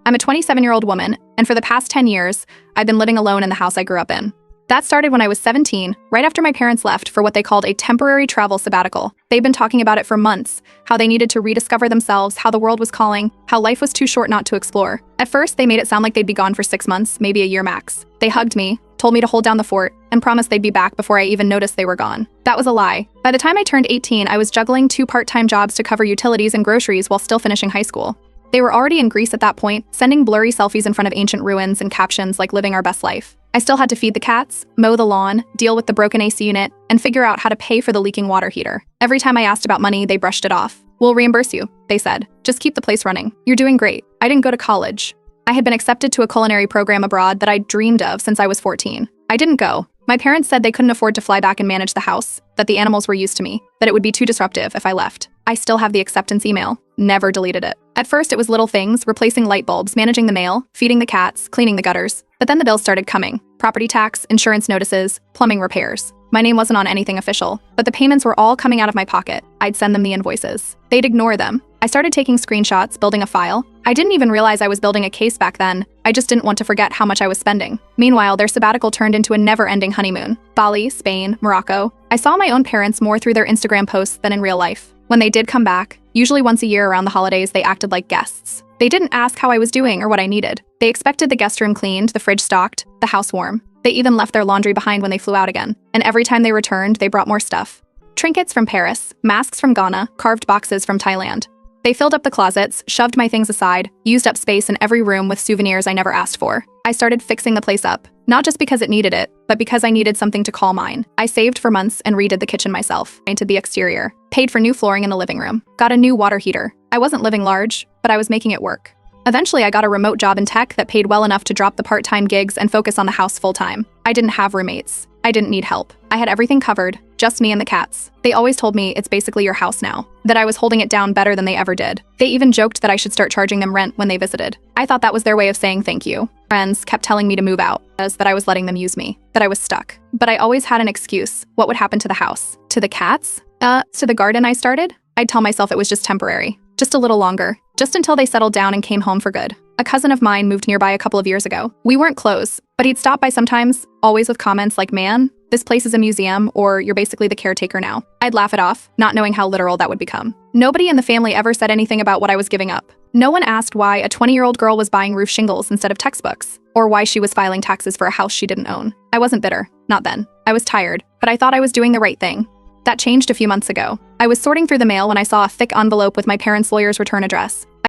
I'm a 27-year-old woman, and for the past 10 years, I've been living alone in the house I grew up in. That started when I was 17, right after my parents left for what they called a temporary travel sabbatical. They'd been talking about it for months, how they needed to rediscover themselves, how the world was calling, how life was too short not to explore. At first, they made it sound like they'd be gone for 6 months, maybe a year max. They hugged me, told me to hold down the fort, and promised they'd be back before I even noticed they were gone. That was a lie. By the time I turned 18, I was juggling 2 part-time jobs to cover utilities and groceries while still finishing high school. They were already in Greece at that point, sending blurry selfies in front of ancient ruins and captions like living our best life. I still had to feed the cats, mow the lawn, deal with the broken AC unit, and figure out how to pay for the leaking water heater. Every time I asked about money, they brushed it off. "We'll reimburse you," they said. "Just keep the place running. You're doing great." I didn't go to college. I had been accepted to a culinary program abroad that I'd dreamed of since I was 14. I didn't go. My parents said they couldn't afford to fly back and manage the house, that the animals were used to me, that it would be too disruptive if I left. I still have the acceptance email. Never deleted it. At first, it was little things, replacing light bulbs, managing the mail, feeding the cats, cleaning the gutters. But then the bills started coming. Property tax, insurance notices, plumbing repairs. My name wasn't on anything official, but the payments were all coming out of my pocket. I'd send them the invoices. They'd ignore them. I started taking screenshots, building a file. I didn't even realize I was building a case back then. I just didn't want to forget how much I was spending. Meanwhile, their sabbatical turned into a never-ending honeymoon. Bali, Spain, Morocco. I saw my own parents more through their Instagram posts than in real life. When they did come back, usually once a year around the holidays, they acted like guests. They didn't ask how I was doing or what I needed. They expected the guest room cleaned, the fridge stocked, the house warm. They even left their laundry behind when they flew out again. And every time they returned, they brought more stuff. Trinkets from Paris, masks from Ghana, carved boxes from Thailand. They filled up the closets, shoved my things aside, used up space in every room with souvenirs I never asked for. I started fixing the place up, not just because it needed it, but because I needed something to call mine. I saved for months and redid the kitchen myself, painted the exterior, paid for new flooring in the living room, got a new water heater. I wasn't living large, but I was making it work. Eventually, I got a remote job in tech that paid well enough to drop the part-time gigs and focus on the house full-time. I didn't have roommates. I didn't need help. I had everything covered, just me and the cats. They always told me it's basically your house now, that I was holding it down better than they ever did. They even joked that I should start charging them rent when they visited. I thought that was their way of saying thank you. Friends kept telling me to move out, as that I was letting them use me, that I was stuck. But I always had an excuse. What would happen to the house? To the cats? To the garden I started? I'd tell myself it was just temporary. Just a little longer. Just until they settled down and came home for good. A cousin of mine moved nearby a couple of years ago. We weren't close, but he'd stop by sometimes, always with comments like, "Man, this place is a museum," or "You're basically the caretaker now." I'd laugh it off, not knowing how literal that would become. Nobody in the family ever said anything about what I was giving up. No one asked why a 20-year-old girl was buying roof shingles instead of textbooks, or why she was filing taxes for a house she didn't own. I wasn't bitter. Not then. I was tired, but I thought I was doing the right thing. That changed a few months ago. I was sorting through the mail when I saw a thick envelope with my parents' lawyer's return address.